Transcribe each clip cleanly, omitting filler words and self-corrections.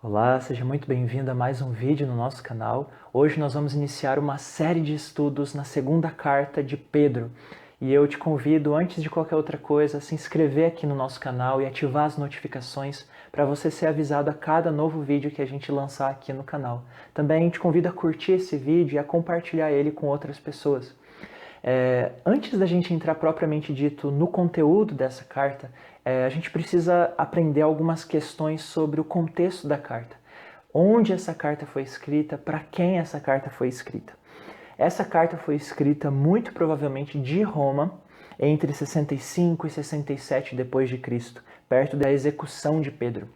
Olá, seja muito bem-vindo a mais um vídeo no nosso canal. Hoje nós vamos iniciar uma série de estudos na segunda carta de Pedro. E eu te convido, antes de qualquer outra coisa, a se inscrever aqui no nosso canal e ativar as notificações para você ser avisado a cada novo vídeo que a gente lançar aqui no canal. Também te convido a curtir esse vídeo e a compartilhar ele com outras pessoas. Antes da gente entrar propriamente dito no conteúdo dessa carta, a gente precisa aprender algumas questões sobre o contexto da carta. Onde essa carta foi escrita, para quem essa carta foi escrita. Essa carta foi escrita muito provavelmente de Roma, entre 65 e 67 depois de Cristo, perto da execução de Pedro.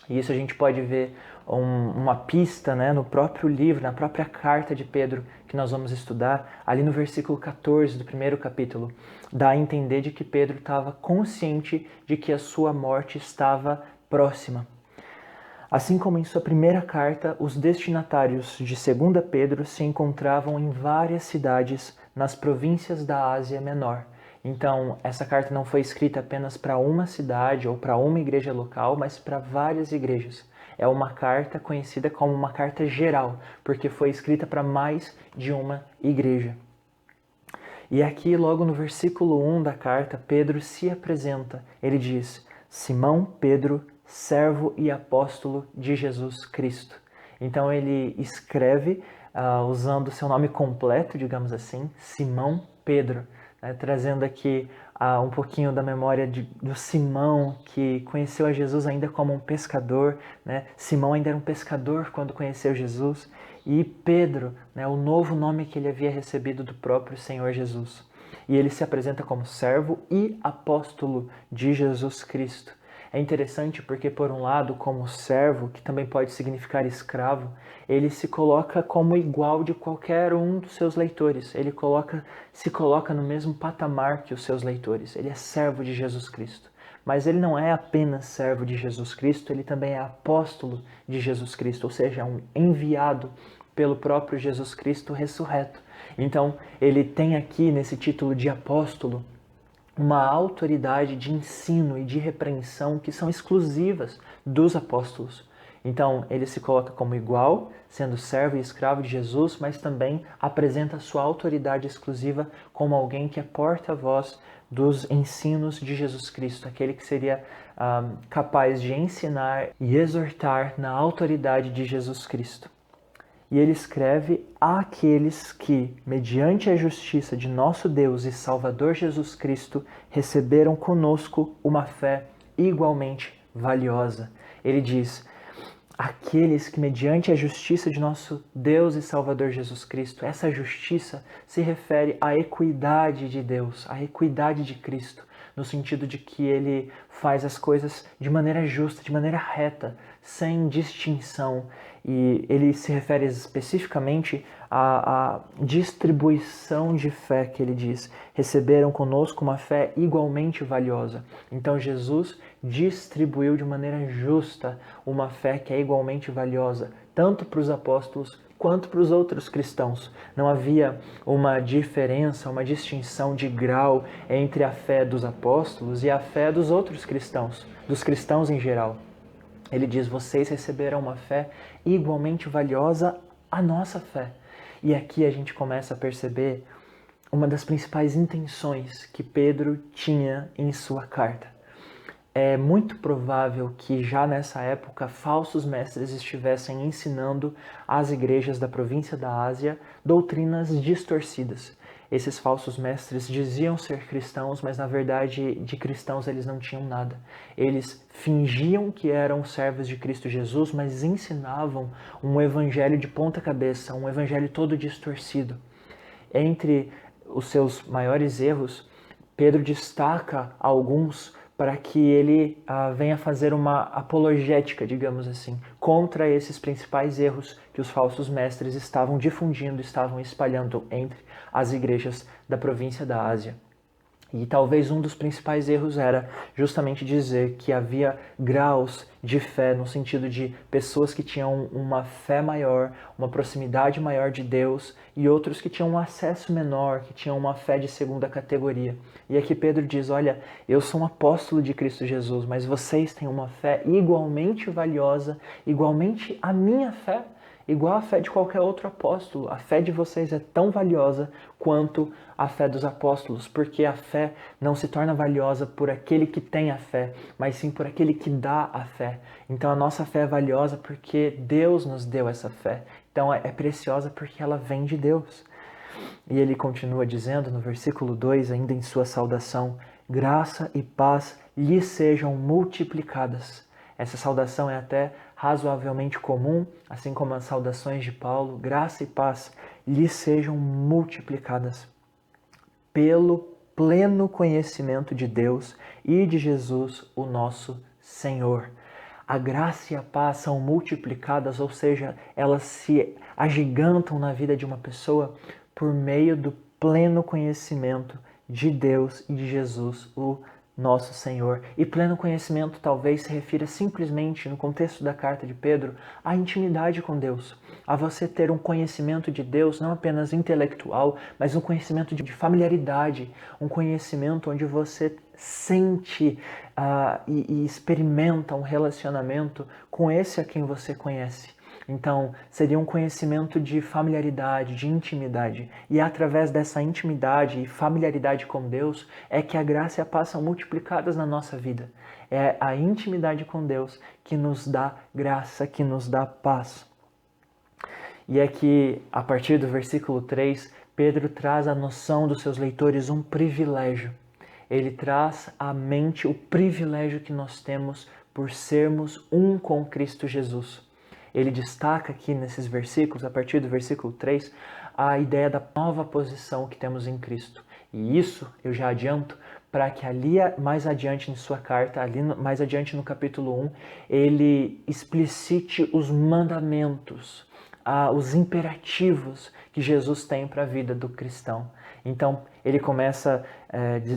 E isso a gente pode ver uma pista, né, no próprio livro, na própria carta de Pedro que nós vamos estudar, ali no versículo 14 do primeiro capítulo, dá a entender de que Pedro estava consciente de que a sua morte estava próxima. Assim como em sua primeira carta, os destinatários de 2 Pedro se encontravam em várias cidades nas províncias da Ásia Menor. Então, essa carta não foi escrita apenas para uma cidade ou para uma igreja local, mas para várias igrejas. É uma carta conhecida como uma carta geral, porque foi escrita para mais de uma igreja. E aqui, logo no versículo 1 da carta, Pedro se apresenta. Ele diz: Simão Pedro, servo e apóstolo de Jesus Cristo. Então ele escreve usando seu nome completo, digamos assim, Simão Pedro, né, trazendo aqui um pouquinho da memória do Simão, que conheceu a Jesus ainda como um pescador, né? Simão ainda era um pescador quando conheceu Jesus, e Pedro, né, o novo nome que ele havia recebido do próprio Senhor Jesus. E ele se apresenta como servo e apóstolo de Jesus Cristo. É interessante porque, por um lado, como servo, que também pode significar escravo, ele se coloca como igual de qualquer um dos seus leitores. Ele se coloca no mesmo patamar que os seus leitores. Ele é servo de Jesus Cristo. Mas ele não é apenas servo de Jesus Cristo, ele também é apóstolo de Jesus Cristo, ou seja, um enviado pelo próprio Jesus Cristo ressurreto. Então, ele tem aqui, nesse título de apóstolo, uma autoridade de ensino e de repreensão que são exclusivas dos apóstolos. Então, ele se coloca como igual, sendo servo e escravo de Jesus, mas também apresenta sua autoridade exclusiva como alguém que é porta-voz dos ensinos de Jesus Cristo, aquele que seria capaz de ensinar e exortar na autoridade de Jesus Cristo. E ele escreve àqueles que, mediante a justiça de nosso Deus e Salvador Jesus Cristo, receberam conosco uma fé igualmente valiosa. Ele diz: aqueles que, mediante a justiça de nosso Deus e Salvador Jesus Cristo, essa justiça se refere à equidade de Deus, à equidade de Cristo, no sentido de que ele faz as coisas de maneira justa, de maneira reta, sem distinção. E ele se refere especificamente à distribuição de fé que ele diz. Receberam conosco uma fé igualmente valiosa. Então Jesus distribuiu de maneira justa uma fé que é igualmente valiosa, tanto para os apóstolos quanto para os outros cristãos. Não havia uma diferença, uma distinção de grau entre a fé dos apóstolos e a fé dos outros cristãos, dos cristãos em geral. Ele diz: vocês receberam uma fé igualmente valiosa à nossa fé. E aqui a gente começa a perceber uma das principais intenções que Pedro tinha em sua carta. É muito provável que já nessa época falsos mestres estivessem ensinando às igrejas da província da Ásia doutrinas distorcidas. Esses falsos mestres diziam ser cristãos, mas na verdade de cristãos eles não tinham nada. Eles fingiam que eram servos de Cristo Jesus, mas ensinavam um evangelho de ponta cabeça, um evangelho todo distorcido. Entre os seus maiores erros, Pedro destaca alguns para que ele venha fazer uma apologética, digamos assim, contra esses principais erros que os falsos mestres estavam difundindo, estavam espalhando entre as igrejas da província da Ásia. E talvez um dos principais erros era justamente dizer que havia graus de fé, no sentido de pessoas que tinham uma fé maior, uma proximidade maior de Deus, e outros que tinham um acesso menor, que tinham uma fé de segunda categoria. E aqui Pedro diz, olha, eu sou um apóstolo de Cristo Jesus, mas vocês têm uma fé igualmente valiosa, igualmente a minha fé, igual a fé de qualquer outro apóstolo. A fé de vocês é tão valiosa quanto a fé dos apóstolos, porque a fé não se torna valiosa por aquele que tem a fé, mas sim por aquele que dá a fé. Então a nossa fé é valiosa porque Deus nos deu essa fé. Então é preciosa porque ela vem de Deus. E ele continua dizendo no versículo 2, ainda em sua saudação, graça e paz lhe sejam multiplicadas. Essa saudação é até razoavelmente comum, assim como as saudações de Paulo, graça e paz lhe sejam multiplicadas pelo pleno conhecimento de Deus e de Jesus, o nosso Senhor. A graça e a paz são multiplicadas, ou seja, elas se agigantam na vida de uma pessoa por meio do pleno conhecimento de Deus e de Jesus, o nosso Senhor. E pleno conhecimento talvez se refira simplesmente, no contexto da carta de Pedro, à intimidade com Deus. A você ter um conhecimento de Deus, não apenas intelectual, mas um conhecimento de familiaridade, um conhecimento onde você sente e experimenta um relacionamento com esse a quem você conhece. Então, seria um conhecimento de familiaridade, de intimidade. E é através dessa intimidade e familiaridade com Deus é que a graça e a paz são multiplicadas na nossa vida. É a intimidade com Deus que nos dá graça, que nos dá paz. E é que, a partir do versículo 3, Pedro traz à noção dos seus leitores um privilégio. Ele traz à mente o privilégio que nós temos por sermos um com Cristo Jesus. Ele destaca aqui nesses versículos, a partir do versículo 3, a ideia da nova posição que temos em Cristo. E isso eu já adianto para que ali mais adiante em sua carta, ali mais adiante no capítulo 1, ele explicite os mandamentos, os imperativos que Jesus tem para a vida do cristão. Então, ele começa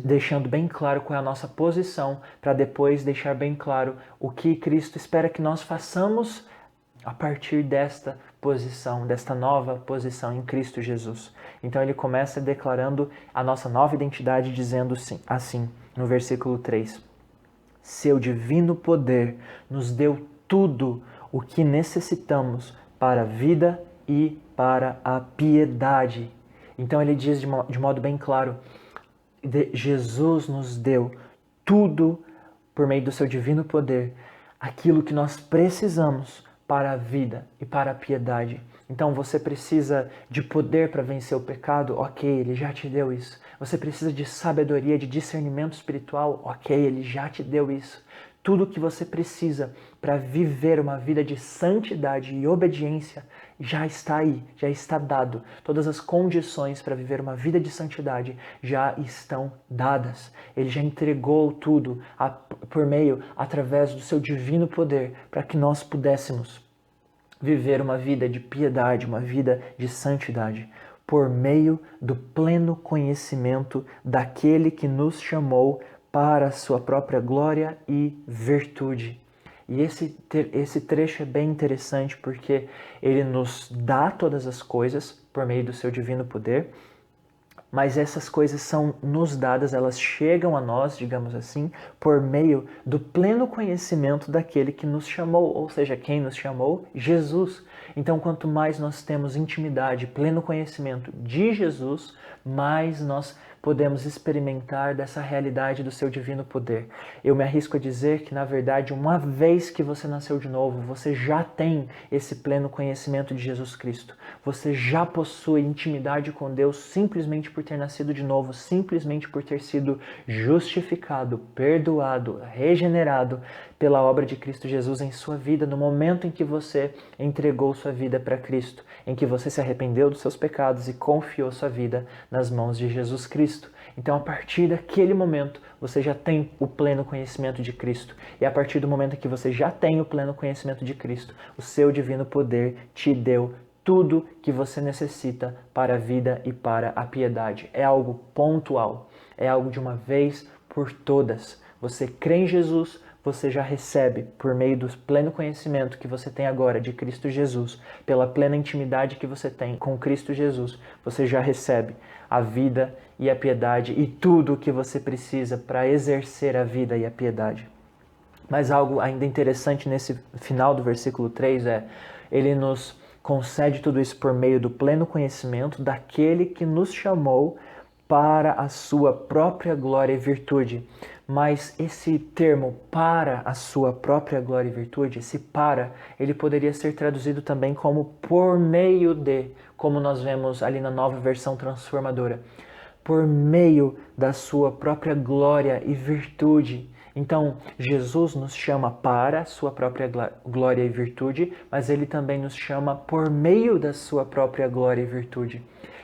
deixando bem claro qual é a nossa posição, para depois deixar bem claro o que Cristo espera que nós façamos a partir desta posição, desta nova posição em Cristo Jesus. Então ele começa declarando a nossa nova identidade, dizendo assim, no versículo 3. Seu divino poder nos deu tudo o que necessitamos para a vida e para a piedade. Então ele diz de modo bem claro, Jesus nos deu tudo por meio do seu divino poder, aquilo que nós precisamos para a vida e para a piedade. Então você precisa de poder para vencer o pecado? Ok, ele já te deu isso. Você precisa de sabedoria, de discernimento espiritual? Ok, ele já te deu isso. Tudo o que você precisa para viver uma vida de santidade e obediência já está aí, já está dado. Todas as condições para viver uma vida de santidade já estão dadas. Ele já entregou tudo através do seu divino poder para que nós pudéssemos viver uma vida de piedade, uma vida de santidade, por meio do pleno conhecimento daquele que nos chamou para a sua própria glória e virtude. E esse trecho é bem interessante porque ele nos dá todas as coisas por meio do seu divino poder, mas essas coisas são nos dadas, elas chegam a nós, digamos assim, por meio do pleno conhecimento daquele que nos chamou, ou seja, quem nos chamou? Jesus. Então, quanto mais nós temos intimidade, pleno conhecimento de Jesus, mais nós podemos experimentar dessa realidade do seu divino poder. Eu me arrisco a dizer que, na verdade, uma vez que você nasceu de novo, você já tem esse pleno conhecimento de Jesus Cristo. Você já possui intimidade com Deus simplesmente por ter nascido de novo, simplesmente por ter sido justificado, perdoado, regenerado pela obra de Cristo Jesus em sua vida, no momento em que você entregou sua vida para Cristo, em que você se arrependeu dos seus pecados e confiou sua vida nas mãos de Jesus Cristo. Então, a partir daquele momento, você já tem o pleno conhecimento de Cristo. E a partir do momento que você já tem o pleno conhecimento de Cristo, o seu divino poder te deu tudo que você necessita para a vida e para a piedade. É algo pontual, é algo de uma vez por todas. Você crê em Jesus, você já recebe por meio do pleno conhecimento que você tem agora de Cristo Jesus, pela plena intimidade que você tem com Cristo Jesus, você já recebe a vida e a piedade e tudo o que você precisa para exercer a vida e a piedade. Mas algo ainda interessante nesse final do versículo 3 ele nos concede tudo isso por meio do pleno conhecimento daquele que nos chamou para a sua própria glória e virtude. Mas esse termo para a sua própria glória e virtude, esse para, ele poderia ser traduzido também como por meio de, como nós vemos ali na Nova Versão Transformadora. Por meio da sua própria glória e virtude. Então, Jesus nos chama para a sua própria glória e virtude, mas ele também nos chama por meio da sua própria glória e virtude.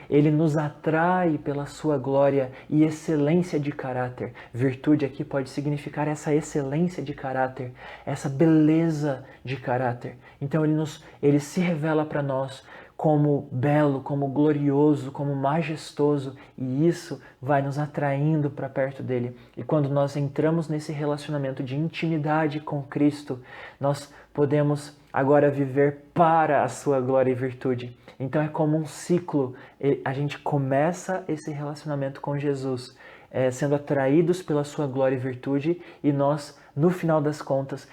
Ele nos atrai pela sua glória e excelência de caráter. Virtude aqui pode significar essa excelência de caráter, essa beleza de caráter. Então ele se revela para nós como belo, como glorioso, como majestoso, e isso vai nos atraindo para perto dele. E quando nós entramos nesse relacionamento de intimidade com Cristo, nós podemos agora viver para a sua glória e virtude. Então é como um ciclo, a gente começa esse relacionamento com Jesus, sendo atraídos pela sua glória e virtude, e nós, no final das contas,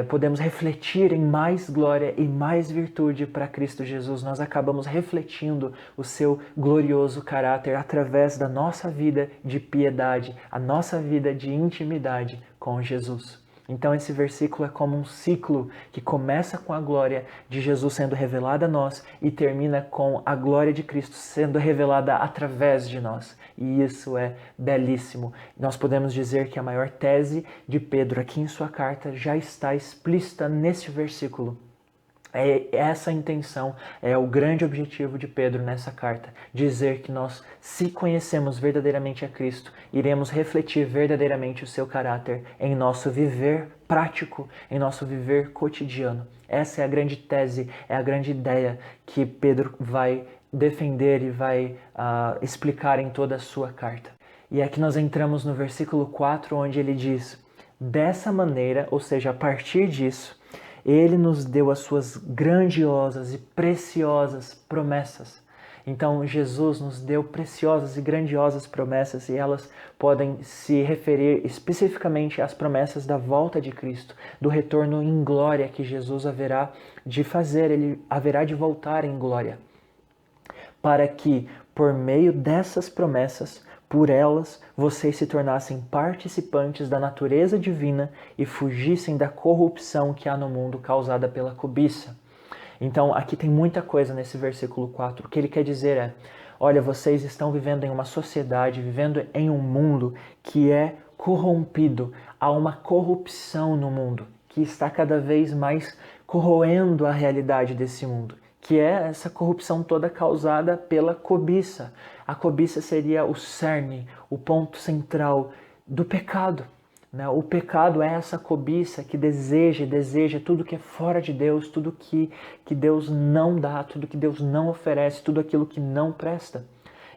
podemos refletir em mais glória e mais virtude para Cristo Jesus. Nós acabamos refletindo o seu glorioso caráter através da nossa vida de piedade, a nossa vida de intimidade com Jesus. Então esse versículo é como um ciclo que começa com a glória de Jesus sendo revelada a nós e termina com a glória de Cristo sendo revelada através de nós. E isso é belíssimo. Nós podemos dizer que a maior tese de Pedro aqui em sua carta já está explícita nesse versículo. Essa intenção, é o grande objetivo de Pedro nessa carta, dizer que nós, se conhecemos verdadeiramente a Cristo, iremos refletir verdadeiramente o seu caráter em nosso viver prático, em nosso viver cotidiano. Essa é a grande tese, é a grande ideia que Pedro vai defender e vai explicar em toda a sua carta. E aqui nós entramos no versículo 4, onde ele diz: dessa maneira, ou seja, a partir disso, ele nos deu as suas grandiosas e preciosas promessas. Então, Jesus nos deu preciosas e grandiosas promessas, e elas podem se referir especificamente às promessas da volta de Cristo, do retorno em glória que Jesus haverá de fazer, ele haverá de voltar em glória, para que, por meio dessas promessas, por elas, vocês se tornassem participantes da natureza divina e fugissem da corrupção que há no mundo causada pela cobiça. Então, aqui tem muita coisa nesse versículo 4. O que ele quer dizer é: olha, vocês estão vivendo em uma sociedade, vivendo em um mundo que é corrompido. Há uma corrupção no mundo que está cada vez mais corroendo a realidade desse mundo, que é essa corrupção toda causada pela cobiça. A cobiça seria o cerne, o ponto central do pecado. O pecado é essa cobiça que deseja tudo que é fora de Deus, tudo que Deus não dá, tudo que Deus não oferece, tudo aquilo que não presta.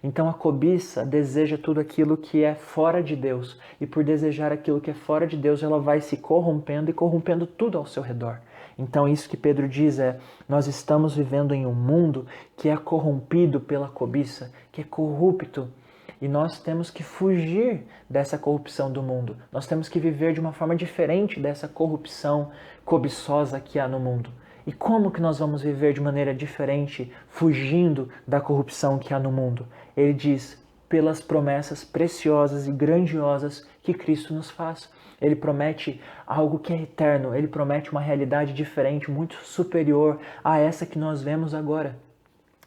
Então a cobiça deseja tudo aquilo que é fora de Deus, e por desejar aquilo que é fora de Deus, ela vai se corrompendo e corrompendo tudo ao seu redor. Então isso que Pedro diz nós estamos vivendo em um mundo que é corrompido pela cobiça, que é corrupto, e nós temos que fugir dessa corrupção do mundo. Nós temos que viver de uma forma diferente dessa corrupção cobiçosa que há no mundo. E como que nós vamos viver de maneira diferente, fugindo da corrupção que há no mundo? Ele diz: pelas promessas preciosas e grandiosas que Cristo nos faz. Ele promete algo que é eterno, ele promete uma realidade diferente, muito superior a essa que nós vemos agora.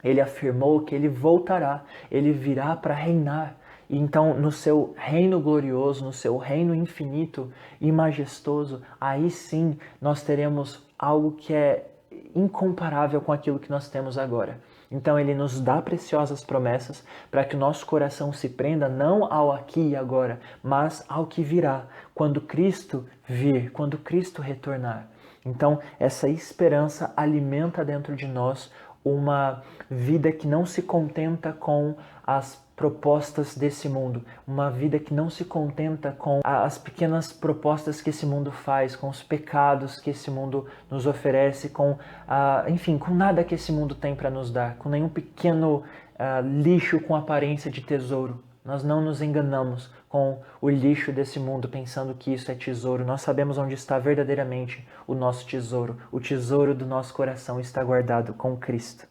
Ele afirmou que ele voltará, ele virá para reinar. E então, no seu reino glorioso, no seu reino infinito e majestoso, aí sim nós teremos algo que é incomparável com aquilo que nós temos agora. Então ele nos dá preciosas promessas para que o nosso coração se prenda não ao aqui e agora, mas ao que virá, quando Cristo vir, quando Cristo retornar. Então essa esperança alimenta dentro de nós uma vida que não se contenta com as propostas desse mundo, uma vida que não se contenta com as pequenas propostas que esse mundo faz, com os pecados que esse mundo nos oferece, enfim, com nada que esse mundo tem para nos dar, com nenhum pequeno lixo com aparência de tesouro. Nós não nos enganamos com o lixo desse mundo pensando que isso é tesouro. Nós sabemos onde está verdadeiramente o nosso tesouro. O tesouro do nosso coração está guardado com Cristo.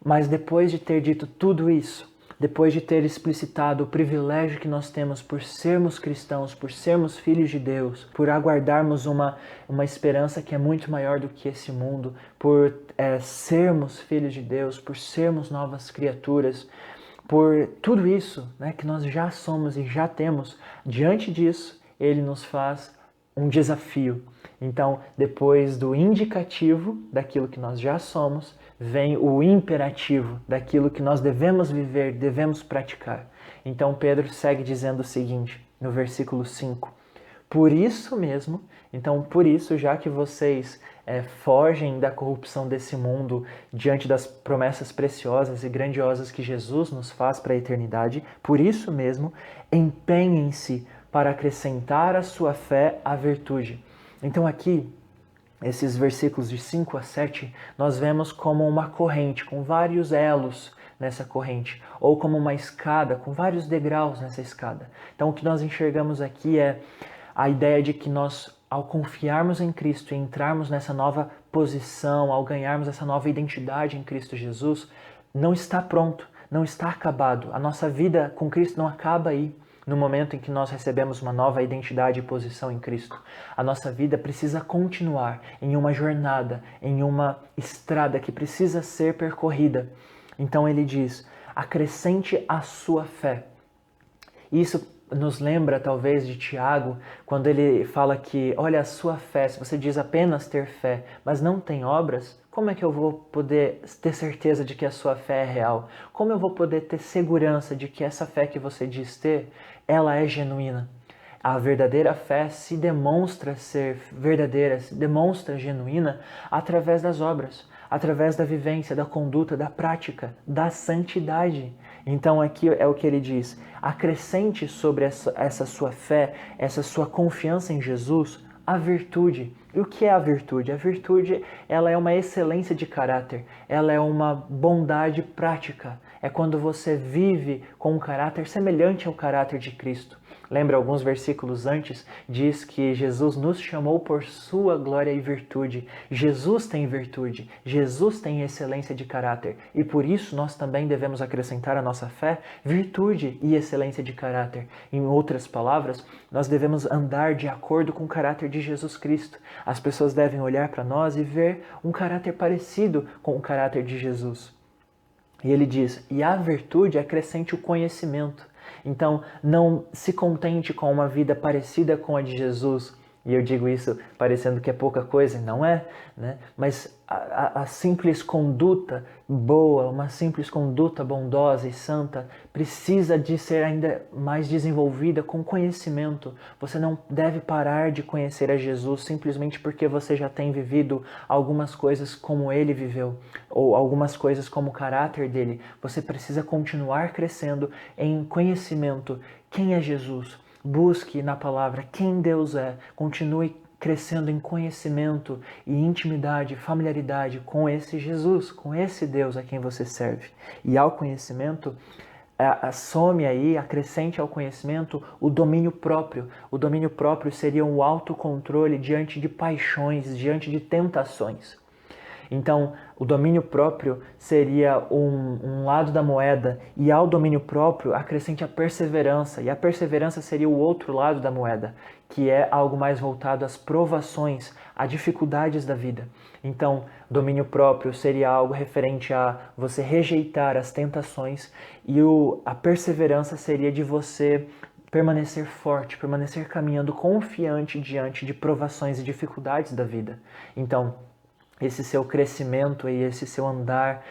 Mas depois de ter dito tudo isso, depois de ter explicitado o privilégio que nós temos por sermos cristãos, por sermos filhos de Deus, por aguardarmos uma esperança que é muito maior do que esse mundo, por sermos filhos de Deus, por sermos novas criaturas, por tudo isso, né, que nós já somos e já temos, diante disso, ele nos faz um desafio. Então, depois do indicativo daquilo que nós já somos, vem o imperativo daquilo que nós devemos viver, devemos praticar. Então, Pedro segue dizendo o seguinte, no versículo 5. Por isso mesmo, então por isso, já que vocês fogem da corrupção desse mundo diante das promessas preciosas e grandiosas que Jesus nos faz para a eternidade, por isso mesmo, empenhem-se para acrescentar à sua fé a virtude. Então aqui, esses versículos de 5 a 7, nós vemos como uma corrente, com vários elos nessa corrente, ou como uma escada, com vários degraus nessa escada. Então o que nós enxergamos aqui é a ideia de que nós, ao confiarmos em Cristo e entrarmos nessa nova posição, ao ganharmos essa nova identidade em Cristo Jesus, não está pronto, não está acabado. A nossa vida com Cristo não acaba aí, no momento em que nós recebemos uma nova identidade e posição em Cristo. A nossa vida precisa continuar em uma jornada, em uma estrada que precisa ser percorrida. Então ele diz, acrescente a sua fé. Isso nos lembra talvez de Tiago, quando ele fala que, olha, a sua fé, se você diz apenas ter fé, mas não tem obras, como é que eu vou poder ter certeza de que a sua fé é real? Como eu vou poder ter segurança de que essa fé que você diz ter, ela é genuína? A verdadeira fé se demonstra ser verdadeira, se demonstra genuína através das obras, através da vivência, da conduta, da prática, da santidade. Então aqui é o que ele diz, acrescente sobre essa sua fé, essa sua confiança em Jesus, a virtude. E o que é a virtude? A virtude, ela é uma excelência de caráter, ela é uma bondade prática. É quando você vive com um caráter semelhante ao caráter de Cristo. Lembra alguns versículos antes? Diz que Jesus nos chamou por sua glória e virtude. Jesus tem virtude, Jesus tem excelência de caráter. E por isso nós também devemos acrescentar à nossa fé virtude e excelência de caráter. Em outras palavras, nós devemos andar de acordo com o caráter de Jesus Cristo. As pessoas devem olhar para nós e ver um caráter parecido com o caráter de Jesus. E ele diz, e a virtude acrescente o conhecimento. Então, não se contente com uma vida parecida com a de Jesus. E eu digo isso parecendo que é pouca coisa, não é, né? Mas a simples conduta boa, uma simples conduta bondosa e santa precisa de ser ainda mais desenvolvida com conhecimento. Você não deve parar de conhecer a Jesus simplesmente porque você já tem vivido algumas coisas como ele viveu, ou algumas coisas como o caráter dele. Você precisa continuar crescendo em conhecimento. Quem é Jesus? Busque na palavra quem Deus é, continue crescendo em conhecimento e intimidade, familiaridade com esse Jesus, com esse Deus a quem você serve. E ao conhecimento, some aí, acrescente ao conhecimento o domínio próprio. O domínio próprio seria um autocontrole diante de paixões, diante de tentações. Então, o domínio próprio seria um lado da moeda, e ao domínio próprio acrescente a perseverança, e a perseverança seria o outro lado da moeda, que é algo mais voltado às provações, a dificuldades da vida. Então, domínio próprio seria algo referente a você rejeitar as tentações, e a perseverança seria de você permanecer forte, permanecer caminhando confiante diante de provações e dificuldades da vida. Então, esse seu crescimento e esse seu andar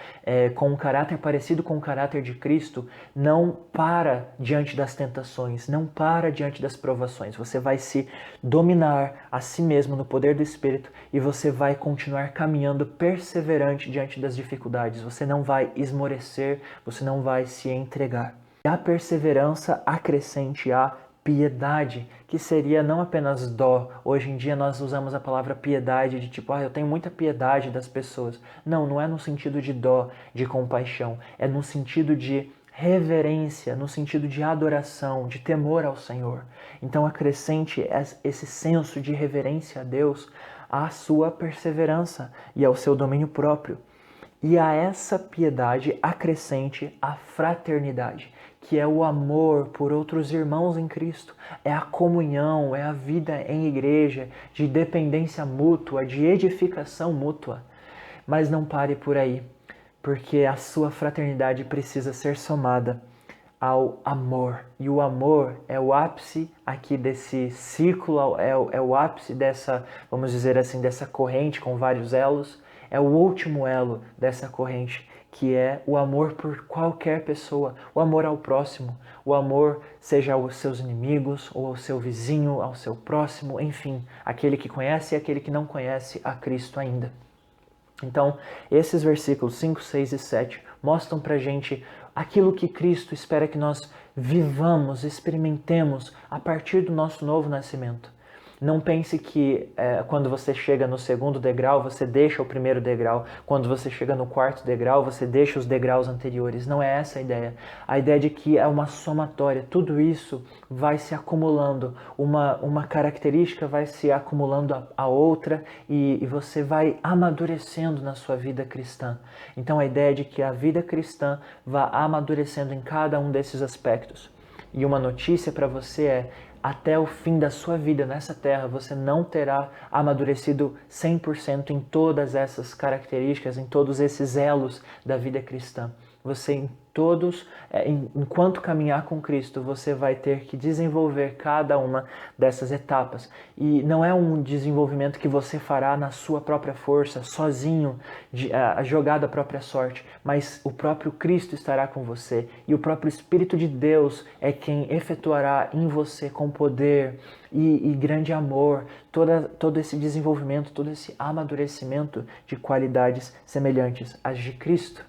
com um caráter parecido com o caráter de Cristo, não para diante das tentações, não para diante das provações. Você vai se dominar a si mesmo no poder do Espírito e você vai continuar caminhando perseverante diante das dificuldades. Você não vai esmorecer, você não vai se entregar. E a perseverança acrescente a piedade, que seria não apenas dó. Hoje em dia nós usamos a palavra piedade de tipo, eu tenho muita piedade das pessoas. Não, não é no sentido de dó, de compaixão. É no sentido de reverência, no sentido de adoração, de temor ao Senhor. Então acrescente esse senso de reverência a Deus à sua perseverança e ao seu domínio próprio. E a essa piedade acrescente a fraternidade, que é o amor por outros irmãos em Cristo, é a comunhão, é a vida em igreja, de dependência mútua, de edificação mútua. Mas não pare por aí, porque a sua fraternidade precisa ser somada ao amor. E o amor é o ápice aqui desse círculo, é o ápice dessa, vamos dizer assim, dessa corrente com vários elos. É o último elo dessa corrente, que é o amor por qualquer pessoa, o amor ao próximo, o amor seja aos seus inimigos, ou ao seu vizinho, ao seu próximo, enfim, aquele que conhece e aquele que não conhece a Cristo ainda. Então, esses versículos 5, 6 e 7 mostram pra gente aquilo que Cristo espera que nós vivamos, experimentemos a partir do nosso novo nascimento. Não pense que quando você chega no segundo degrau, você deixa o primeiro degrau. Quando você chega no quarto degrau, você deixa os degraus anteriores. Não é essa a ideia. A ideia de que é uma somatória. Tudo isso vai se acumulando. Uma característica vai se acumulando a outra e você vai amadurecendo na sua vida cristã. Então a ideia é de que a vida cristã vá amadurecendo em cada um desses aspectos. E uma notícia para você é: até o fim da sua vida nessa terra, você não terá amadurecido 100% em todas essas características, em todos esses elos da vida cristã. Você enquanto caminhar com Cristo, você vai ter que desenvolver cada uma dessas etapas. E não é um desenvolvimento que você fará na sua própria força, sozinho, jogado à própria sorte, mas o próprio Cristo estará com você e o próprio Espírito de Deus é quem efetuará em você com poder e grande amor todo esse desenvolvimento, todo esse amadurecimento de qualidades semelhantes às de Cristo.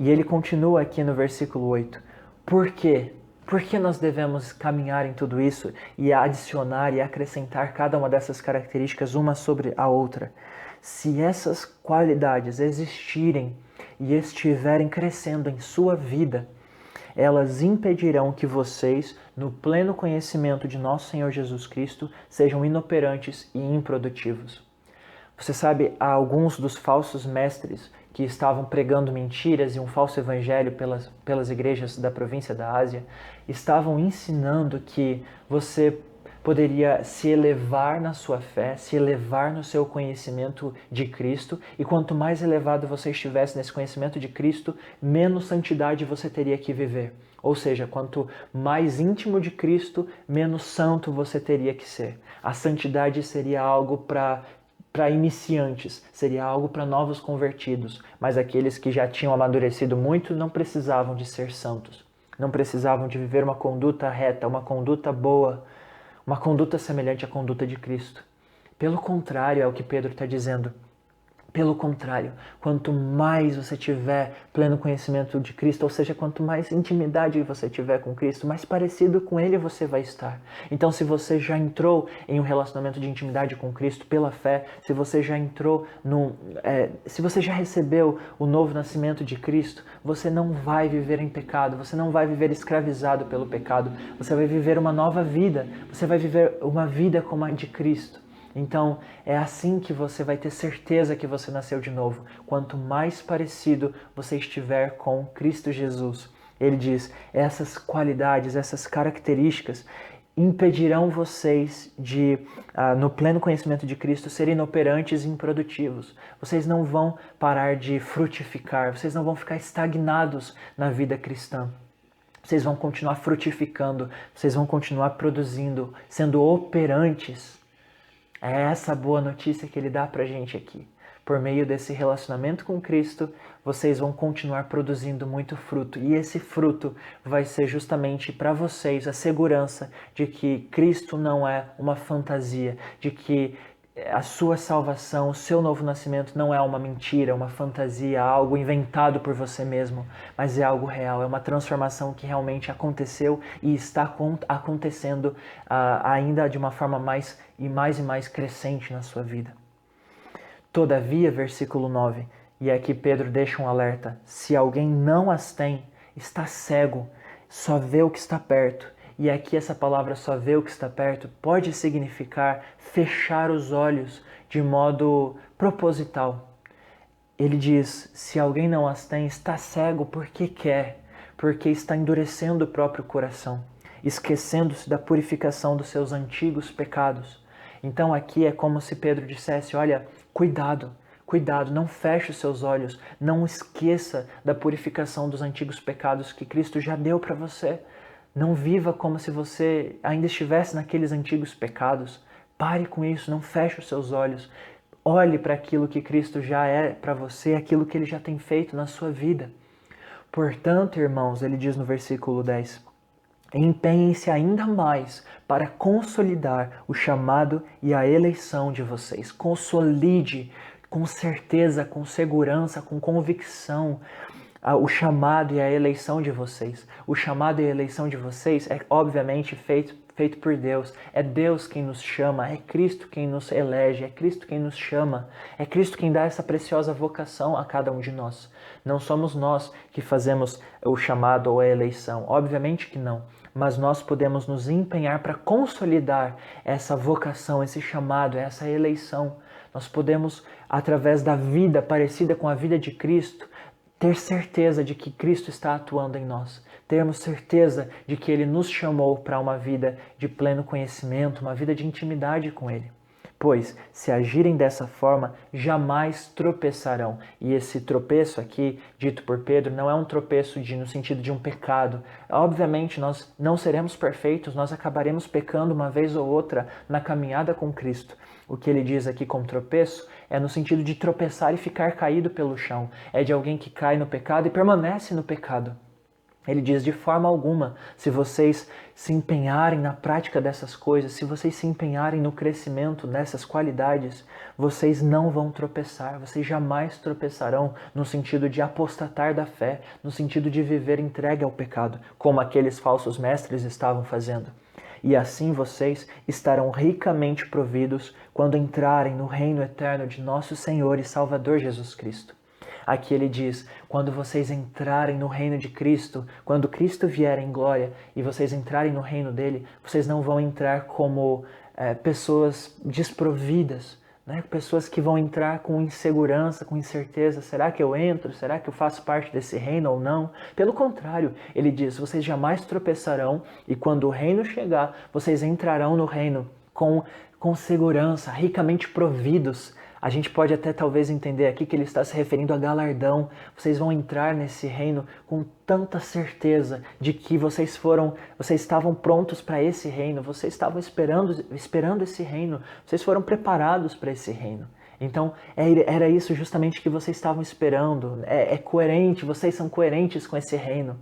E ele continua aqui no versículo 8. Por quê? Por que nós devemos caminhar em tudo isso e adicionar e acrescentar cada uma dessas características uma sobre a outra? Se essas qualidades existirem e estiverem crescendo em sua vida, elas impedirão que vocês, no pleno conhecimento de nosso Senhor Jesus Cristo, sejam inoperantes e improdutivos. Você sabe, há alguns dos falsos mestres que estavam pregando mentiras e um falso evangelho pelas igrejas da província da Ásia, estavam ensinando que você poderia se elevar na sua fé, se elevar no seu conhecimento de Cristo, e quanto mais elevado você estivesse nesse conhecimento de Cristo, menos santidade você teria que viver. Ou seja, quanto mais íntimo de Cristo, menos santo você teria que ser. A santidade seria algo para iniciantes, seria algo para novos convertidos, mas aqueles que já tinham amadurecido muito não precisavam de ser santos, não precisavam de viver uma conduta reta, uma conduta boa, uma conduta semelhante à conduta de Cristo. Pelo contrário, é o que Pedro está dizendo. Pelo contrário, quanto mais você tiver pleno conhecimento de Cristo, ou seja, quanto mais intimidade você tiver com Cristo, mais parecido com Ele você vai estar. Então, se você já entrou em um relacionamento de intimidade com Cristo pela fé, se você já entrou se você já recebeu o novo nascimento de Cristo, você não vai viver em pecado, você não vai viver escravizado pelo pecado, você vai viver uma nova vida, você vai viver uma vida como a de Cristo. Então, é assim que você vai ter certeza que você nasceu de novo. Quanto mais parecido você estiver com Cristo Jesus. Ele diz, essas qualidades, essas características impedirão vocês de, no pleno conhecimento de Cristo, serem inoperantes e improdutivos. Vocês não vão parar de frutificar, vocês não vão ficar estagnados na vida cristã. Vocês vão continuar frutificando, vocês vão continuar produzindo, sendo operantes. É essa boa notícia que ele dá pra gente aqui. Por meio desse relacionamento com Cristo, vocês vão continuar produzindo muito fruto. E esse fruto vai ser justamente para vocês a segurança de que Cristo não é uma fantasia, de que a sua salvação, o seu novo nascimento não é uma mentira, uma fantasia, algo inventado por você mesmo, mas é algo real, é uma transformação que realmente aconteceu e está acontecendo ainda de uma forma mais e mais crescente na sua vida. Todavia, versículo 9, e aqui Pedro deixa um alerta: se alguém não as tem, está cego, só vê o que está perto. E aqui essa palavra só vê o que está perto pode significar fechar os olhos de modo proposital. Ele diz: se alguém não as tem, está cego porque quer, porque está endurecendo o próprio coração, esquecendo-se da purificação dos seus antigos pecados. Então aqui é como se Pedro dissesse: olha, cuidado, cuidado, não feche os seus olhos, não esqueça da purificação dos antigos pecados que Cristo já deu para você. Não viva como se você ainda estivesse naqueles antigos pecados. Pare com isso, não feche os seus olhos. Olhe para aquilo que Cristo já é para você, aquilo que Ele já tem feito na sua vida. Portanto, irmãos, ele diz no versículo 10, empenhem-se ainda mais para consolidar o chamado e a eleição de vocês. Consolide com certeza, com segurança, com convicção o chamado e a eleição de vocês. O chamado e a eleição de vocês é obviamente feito por Deus. É Deus quem nos chama, é Cristo quem nos elege, é Cristo quem nos chama, é Cristo quem dá essa preciosa vocação a cada um de nós. Não somos nós que fazemos o chamado ou a eleição, obviamente que não, mas nós podemos nos empenhar para consolidar essa vocação, esse chamado, essa eleição. Nós podemos, através da vida parecida com a vida de Cristo, ter certeza de que Cristo está atuando em nós. Termos certeza de que Ele nos chamou para uma vida de pleno conhecimento, uma vida de intimidade com Ele. Pois, se agirem dessa forma, jamais tropeçarão. E esse tropeço aqui, dito por Pedro, não é um tropeço no sentido de um pecado. Obviamente, nós não seremos perfeitos, nós acabaremos pecando uma vez ou outra na caminhada com Cristo. O que ele diz aqui como tropeço é no sentido de tropeçar e ficar caído pelo chão. É de alguém que cai no pecado e permanece no pecado. Ele diz: de forma alguma, se vocês se empenharem na prática dessas coisas, se vocês se empenharem no crescimento dessas qualidades, vocês não vão tropeçar, vocês jamais tropeçarão no sentido de apostatar da fé, no sentido de viver entregue ao pecado, como aqueles falsos mestres estavam fazendo. E assim vocês estarão ricamente providos quando entrarem no reino eterno de nosso Senhor e Salvador Jesus Cristo. Aqui ele diz: quando vocês entrarem no reino de Cristo, quando Cristo vier em glória e vocês entrarem no reino dele, vocês não vão entrar como pessoas desprovidas, né? Pessoas que vão entrar com insegurança, com incerteza. Será que eu entro? Será que eu faço parte desse reino ou não? Pelo contrário, ele diz: vocês jamais tropeçarão e quando o reino chegar, vocês entrarão no reino com segurança, ricamente providos. A gente pode até talvez entender aqui que ele está se referindo a galardão. Vocês vão entrar nesse reino com tanta certeza de que vocês estavam prontos para esse reino, vocês estavam esperando esse reino, vocês foram preparados para esse reino. Então era isso justamente que vocês estavam esperando. É coerente, vocês são coerentes com esse reino.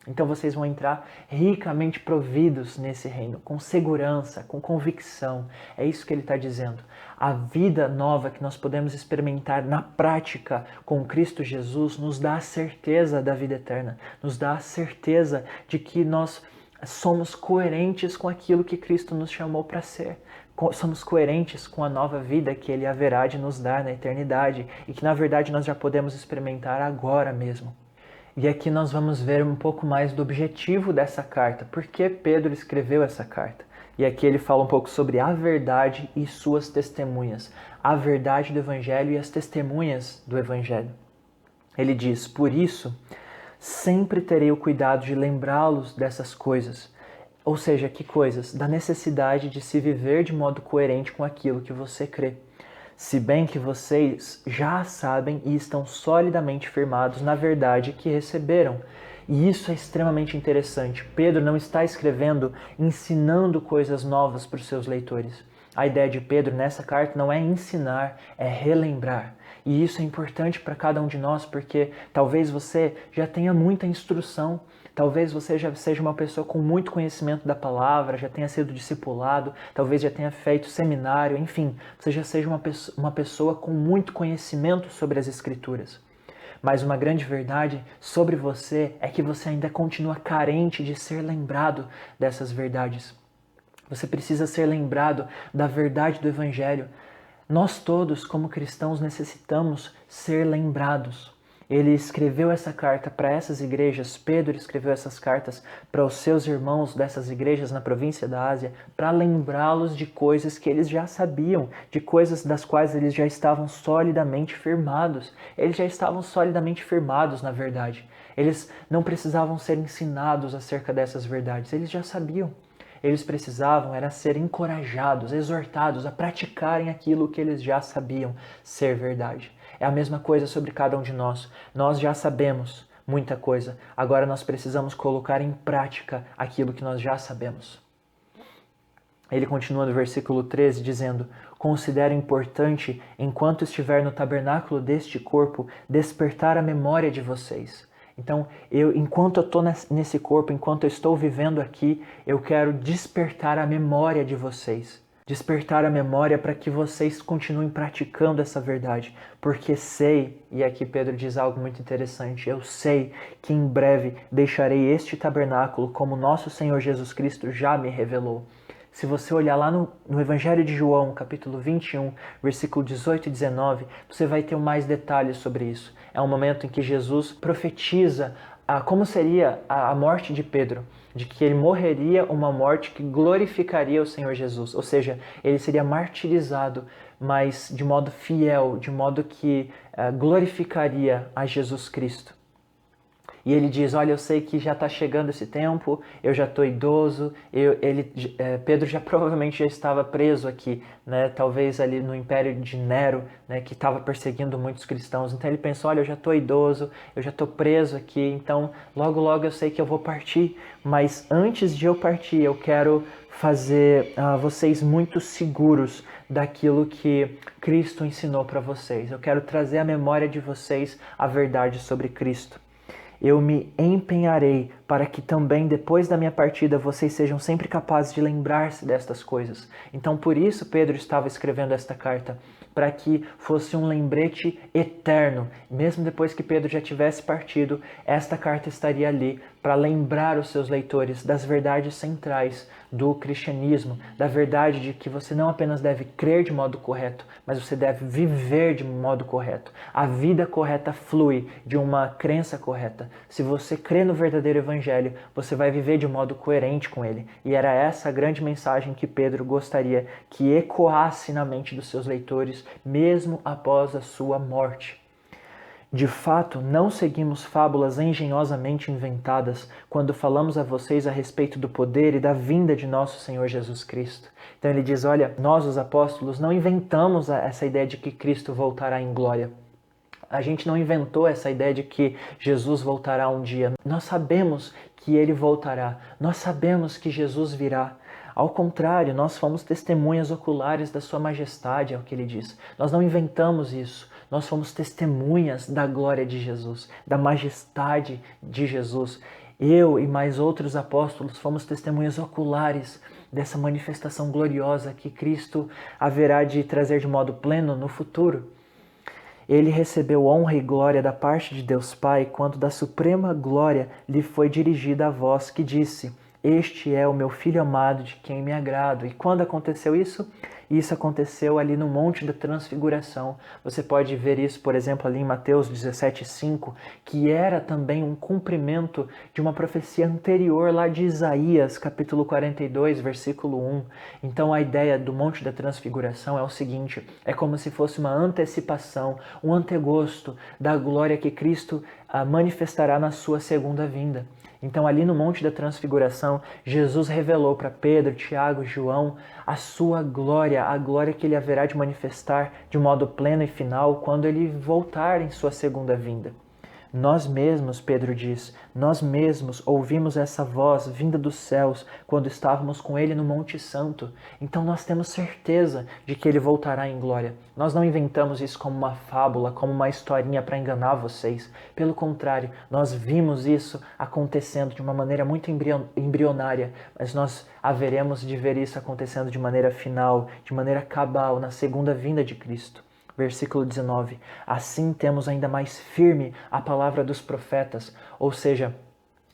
Então vocês vão entrar ricamente providos nesse reino, com segurança, com convicção. É isso que ele está dizendo. A vida nova que nós podemos experimentar na prática com Cristo Jesus nos dá a certeza da vida eterna, nos dá a certeza de que nós somos coerentes com aquilo que Cristo nos chamou para ser. Somos coerentes com a nova vida que Ele haverá de nos dar na eternidade e que na verdade nós já podemos experimentar agora mesmo. E aqui nós vamos ver um pouco mais do objetivo dessa carta, por que Pedro escreveu essa carta. E aqui ele fala um pouco sobre a verdade e suas testemunhas, a verdade do Evangelho e as testemunhas do Evangelho. Ele diz: por isso, sempre terei o cuidado de lembrá-los dessas coisas. Ou seja, que coisas? Da necessidade de se viver de modo coerente com aquilo que você crê. Se bem que vocês já sabem e estão solidamente firmados na verdade que receberam. E isso é extremamente interessante. Pedro não está escrevendo, ensinando coisas novas para os seus leitores. A ideia de Pedro nessa carta não é ensinar, é relembrar. E isso é importante para cada um de nós, porque talvez você já tenha muita instrução, talvez você já seja uma pessoa com muito conhecimento da palavra, já tenha sido discipulado, talvez já tenha feito seminário, enfim, você já seja uma pessoa com muito conhecimento sobre as Escrituras. Mas uma grande verdade sobre você é que você ainda continua carente de ser lembrado dessas verdades. Você precisa ser lembrado da verdade do Evangelho. Nós todos, como cristãos, necessitamos ser lembrados. Ele escreveu essa carta para essas igrejas, Pedro escreveu essas cartas para os seus irmãos dessas igrejas na província da Ásia, para lembrá-los de coisas que eles já sabiam, de coisas das quais eles já estavam solidamente firmados. Eles já estavam solidamente firmados, na verdade. Eles não precisavam ser ensinados acerca dessas verdades, eles já sabiam. Eles precisavam era ser encorajados, exortados a praticarem aquilo que eles já sabiam ser verdade. É a mesma coisa sobre cada um de nós. Nós já sabemos muita coisa. Agora nós precisamos colocar em prática aquilo que nós já sabemos. Ele continua no versículo 13 dizendo: considero importante, enquanto estiver no tabernáculo deste corpo, despertar a memória de vocês. Então, enquanto eu estou nesse corpo, enquanto eu estou vivendo aqui, eu quero despertar a memória de vocês. Despertar a memória para que vocês continuem praticando essa verdade. Porque sei, e aqui Pedro diz algo muito interessante, eu sei que em breve deixarei este tabernáculo como nosso Senhor Jesus Cristo já me revelou. Se você olhar lá no Evangelho de João, capítulo 21, versículo 18 e 19, você vai ter mais detalhes sobre isso. É um momento em que Jesus profetiza como seria a morte de Pedro, de que ele morreria uma morte que glorificaria o Senhor Jesus. Ou seja, ele seria martirizado, mas de modo fiel, de modo que glorificaria a Jesus Cristo. E ele diz, olha, eu sei que já está chegando esse tempo, eu já estou idoso, Pedro já provavelmente já estava preso aqui, né? Talvez ali no Império de Nero, né? Que estava perseguindo muitos cristãos. Então ele pensou, olha, eu já estou idoso, eu já estou preso aqui, então logo logo eu sei que eu vou partir, mas antes de eu partir eu quero fazer vocês muito seguros daquilo que Cristo ensinou para vocês. Eu quero trazer à memória de vocês a verdade sobre Cristo. Eu me empenharei para que também depois da minha partida vocês sejam sempre capazes de lembrar-se destas coisas. Então por isso Pedro estava escrevendo esta carta, para que fosse um lembrete eterno. Mesmo depois que Pedro já tivesse partido, esta carta estaria ali para lembrar os seus leitores das verdades centrais do cristianismo, da verdade de que você não apenas deve crer de modo correto, mas você deve viver de modo correto. A vida correta flui de uma crença correta. Se você crê no verdadeiro evangelho, você vai viver de modo coerente com ele. E era essa a grande mensagem que Pedro gostaria que ecoasse na mente dos seus leitores, mesmo após a sua morte. De fato, não seguimos fábulas engenhosamente inventadas quando falamos a vocês a respeito do poder e da vinda de nosso Senhor Jesus Cristo. Então ele diz, olha, nós os apóstolos não inventamos essa ideia de que Cristo voltará em glória. A gente não inventou essa ideia de que Jesus voltará um dia. Nós sabemos que ele voltará. Nós sabemos que Jesus virá. Ao contrário, nós fomos testemunhas oculares da sua majestade, é o que ele diz. Nós não inventamos isso. Nós fomos testemunhas da glória de Jesus, da majestade de Jesus. Eu e mais outros apóstolos fomos testemunhas oculares dessa manifestação gloriosa que Cristo haverá de trazer de modo pleno no futuro. Ele recebeu honra e glória da parte de Deus Pai, quando da suprema glória lhe foi dirigida a voz que disse, este é o meu Filho amado de quem me agrado. E quando aconteceu isso? Isso aconteceu ali no Monte da Transfiguração. Você pode ver isso, por exemplo, ali em Mateus 17,5, que era também um cumprimento de uma profecia anterior lá de Isaías, capítulo 42, versículo 1. Então a ideia do Monte da Transfiguração é o seguinte, é como se fosse uma antecipação, um antegosto da glória que Cristo manifestará na sua segunda vinda. Então ali no Monte da Transfiguração, Jesus revelou para Pedro, Tiago e João a sua glória, a glória que ele haverá de manifestar de modo pleno e final quando ele voltar em sua segunda vinda. Nós mesmos, Pedro diz, nós mesmos ouvimos essa voz vinda dos céus quando estávamos com ele no Monte Santo. Então nós temos certeza de que ele voltará em glória. Nós não inventamos isso como uma fábula, como uma historinha para enganar vocês. Pelo contrário, nós vimos isso acontecendo de uma maneira muito embrionária, mas nós haveremos de ver isso acontecendo de maneira final, de maneira cabal, na segunda vinda de Cristo. Versículo 19. Assim temos ainda mais firme a palavra dos profetas, ou seja,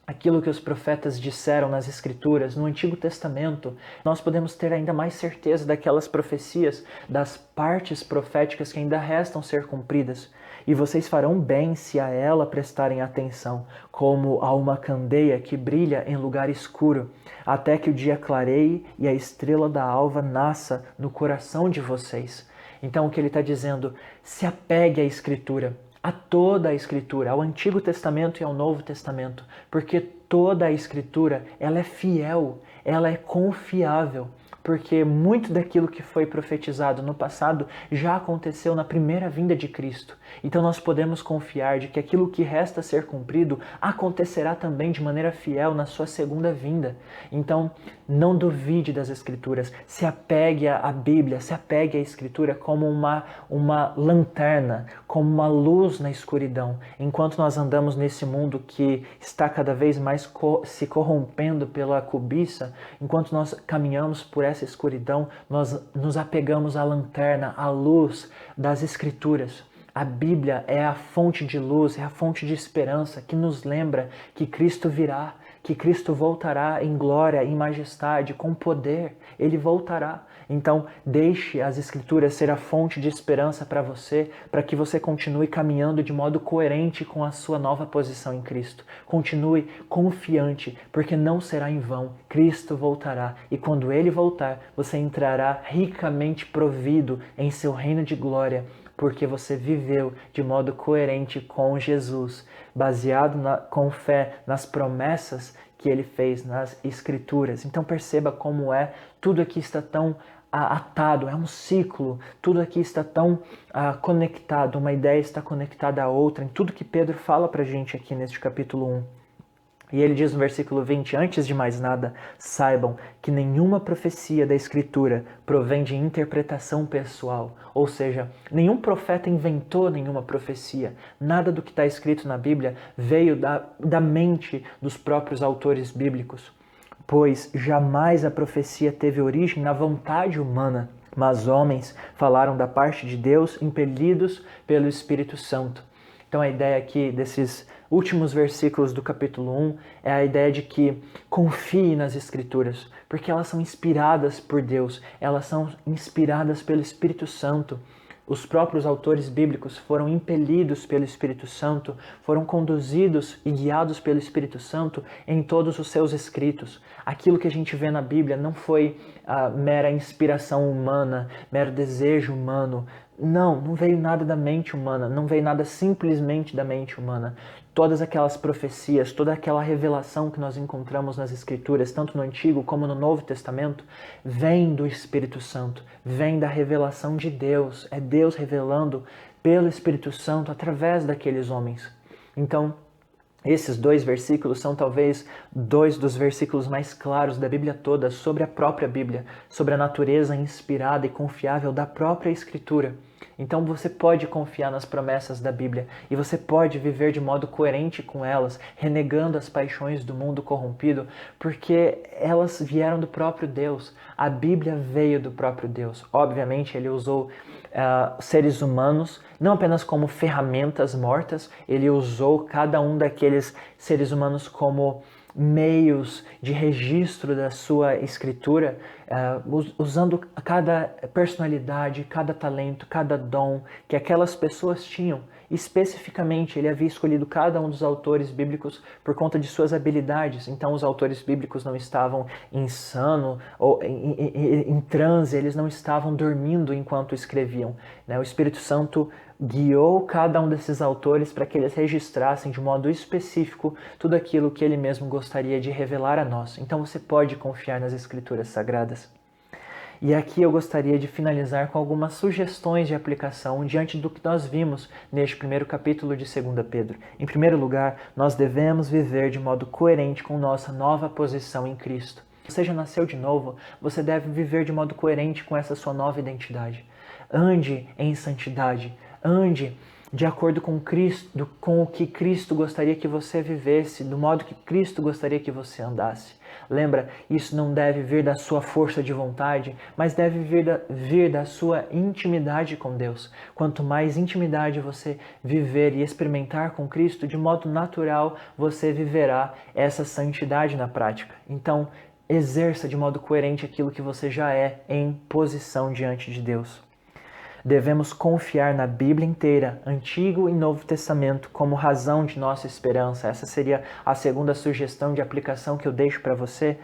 aquilo que os profetas disseram nas Escrituras, no Antigo Testamento. Nós podemos ter ainda mais certeza daquelas profecias, das partes proféticas que ainda restam ser cumpridas. E vocês farão bem se a ela prestarem atenção, como a uma candeia que brilha em lugar escuro, até que o dia clareie e a estrela da alva nasça no coração de vocês. Então o que ele está dizendo? Se apegue à Escritura, a toda a Escritura, ao Antigo Testamento e ao Novo Testamento, porque toda a Escritura ela é fiel, ela é confiável, porque muito daquilo que foi profetizado no passado já aconteceu na primeira vinda de Cristo. Então nós podemos confiar de que aquilo que resta ser cumprido acontecerá também de maneira fiel na sua segunda vinda. Então não duvide das Escrituras, se apegue à Bíblia, se apegue à Escritura como uma lanterna, como uma luz na escuridão. Enquanto nós andamos nesse mundo que está cada vez mais se corrompendo pela cobiça, enquanto nós caminhamos por essa escuridão, nós nos apegamos à lanterna, à luz das Escrituras. A Bíblia é a fonte de luz, é a fonte de esperança que nos lembra que Cristo virá, que Cristo voltará em glória, em majestade, com poder. Ele voltará. Então, deixe as Escrituras ser a fonte de esperança para você, para que você continue caminhando de modo coerente com a sua nova posição em Cristo. Continue confiante, porque não será em vão. Cristo voltará e quando Ele voltar, você entrará ricamente provido em seu reino de glória, porque você viveu de modo coerente com Jesus, baseado com fé nas promessas que Ele fez nas Escrituras. Então perceba como tudo aqui está tão atado, é um ciclo, tudo aqui está tão conectado, uma ideia está conectada à outra, em tudo que Pedro fala para a gente aqui neste capítulo 1. E ele diz no versículo 20, antes de mais nada, saibam que nenhuma profecia da Escritura provém de interpretação pessoal. Ou seja, nenhum profeta inventou nenhuma profecia. Nada do que está escrito na Bíblia veio da mente dos próprios autores bíblicos. Pois jamais a profecia teve origem na vontade humana, mas homens falaram da parte de Deus impelidos pelo Espírito Santo. Então a ideia aqui desses últimos versículos do capítulo 1 é a ideia de que confie nas Escrituras, porque elas são inspiradas por Deus, elas são inspiradas pelo Espírito Santo. Os próprios autores bíblicos foram impelidos pelo Espírito Santo, foram conduzidos e guiados pelo Espírito Santo em todos os seus escritos. Aquilo que a gente vê na Bíblia não foi mera inspiração humana, mero desejo humano. Não veio nada da mente humana, não veio nada simplesmente da mente humana. Todas aquelas profecias, toda aquela revelação que nós encontramos nas Escrituras, tanto no Antigo como no Novo Testamento, vem do Espírito Santo, vem da revelação de Deus. É Deus revelando pelo Espírito Santo através daqueles homens. Então, esses dois versículos são talvez dois dos versículos mais claros da Bíblia toda sobre a própria Bíblia, sobre a natureza inspirada e confiável da própria Escritura. Então você pode confiar nas promessas da Bíblia e você pode viver de modo coerente com elas, renegando as paixões do mundo corrompido, porque elas vieram do próprio Deus. A Bíblia veio do próprio Deus. Obviamente ele usou seres humanos, não apenas como ferramentas mortas, ele usou cada um daqueles seres humanos como meios de registro da sua escritura, usando cada personalidade, cada talento, cada dom que aquelas pessoas tinham. Especificamente, ele havia escolhido cada um dos autores bíblicos por conta de suas habilidades. Então, os autores bíblicos não estavam insano ou em transe, eles não estavam dormindo enquanto escreviam. O Espírito Santo guiou cada um desses autores para que eles registrassem de modo específico tudo aquilo que ele mesmo gostaria de revelar a nós. Então, você pode confiar nas Escrituras Sagradas. E aqui eu gostaria de finalizar com algumas sugestões de aplicação diante do que nós vimos neste primeiro capítulo de 2 Pedro. Em primeiro lugar, nós devemos viver de modo coerente com nossa nova posição em Cristo. Se você já nasceu de novo, você deve viver de modo coerente com essa sua nova identidade. Ande em santidade, ande de acordo com Cristo, com o que Cristo gostaria que você vivesse, do modo que Cristo gostaria que você andasse. Lembra, isso não deve vir da sua força de vontade, mas deve vir da sua intimidade com Deus. Quanto mais intimidade você viver e experimentar com Cristo, de modo natural você viverá essa santidade na prática. Então, exerça de modo coerente aquilo que você já é em posição diante de Deus. Devemos confiar na Bíblia inteira, Antigo e Novo Testamento, como razão de nossa esperança. Essa seria a segunda sugestão de aplicação que eu deixo para você.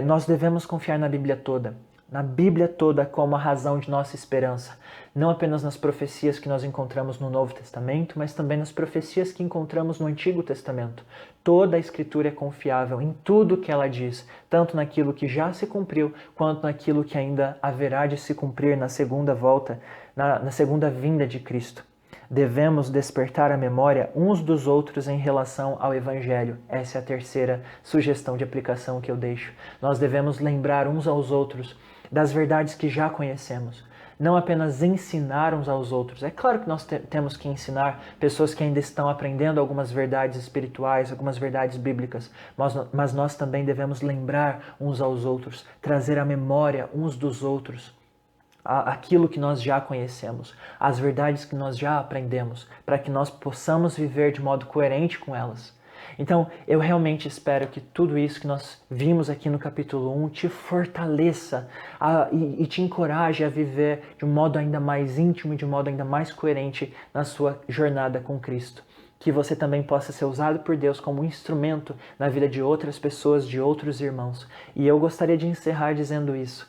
Nós devemos confiar na Bíblia toda como a razão de nossa esperança. Não apenas nas profecias que nós encontramos no Novo Testamento, mas também nas profecias que encontramos no Antigo Testamento. Toda a Escritura é confiável em tudo que ela diz, tanto naquilo que já se cumpriu, quanto naquilo que ainda haverá de se cumprir na segunda volta, na segunda vinda de Cristo. Devemos despertar a memória uns dos outros em relação ao Evangelho. Essa é a terceira sugestão de aplicação que eu deixo. Nós devemos lembrar uns aos outros das verdades que já conhecemos. Não apenas ensinar uns aos outros. É claro que nós temos que ensinar pessoas que ainda estão aprendendo algumas verdades espirituais, algumas verdades bíblicas, mas nós também devemos lembrar uns aos outros, trazer à memória uns dos outros aquilo que nós já conhecemos, as verdades que nós já aprendemos, para que nós possamos viver de modo coerente com elas. Então, eu realmente espero que tudo isso que nós vimos aqui no capítulo 1 te fortaleça e te encoraje a viver de um modo ainda mais íntimo, de um modo ainda mais coerente na sua jornada com Cristo. Que você também possa ser usado por Deus como um instrumento na vida de outras pessoas, de outros irmãos. E eu gostaria de encerrar dizendo isso.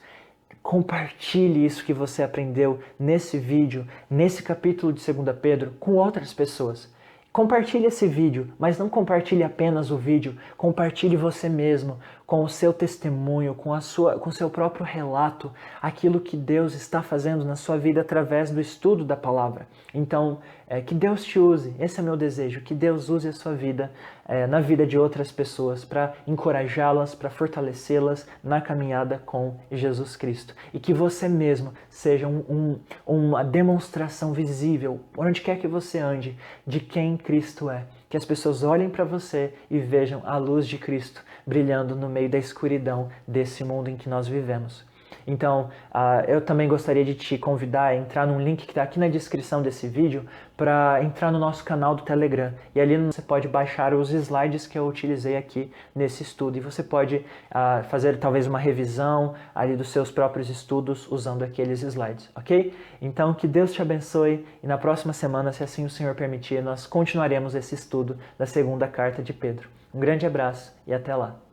Compartilhe isso que você aprendeu nesse vídeo, nesse capítulo de 2 Pedro, com outras pessoas. Compartilhe esse vídeo, mas não compartilhe apenas o vídeo, compartilhe você mesmo, com o seu testemunho, com o seu próprio relato, aquilo que Deus está fazendo na sua vida através do estudo da palavra. Então, que Deus te use, esse é meu desejo, que Deus use a sua vida na vida de outras pessoas, para encorajá-las, para fortalecê-las na caminhada com Jesus Cristo. E que você mesmo seja uma demonstração visível, onde quer que você ande, de quem Cristo é. Que as pessoas olhem para você e vejam a luz de Cristo brilhando no meio da escuridão desse mundo em que nós vivemos. Então, eu também gostaria de te convidar a entrar num link que está aqui na descrição desse vídeo para entrar no nosso canal do Telegram. E ali você pode baixar os slides que eu utilizei aqui nesse estudo. E você pode fazer talvez uma revisão ali dos seus próprios estudos usando aqueles slides, ok? Então, que Deus te abençoe e na próxima semana, se assim o Senhor permitir, nós continuaremos esse estudo da segunda carta de Pedro. Um grande abraço e até lá!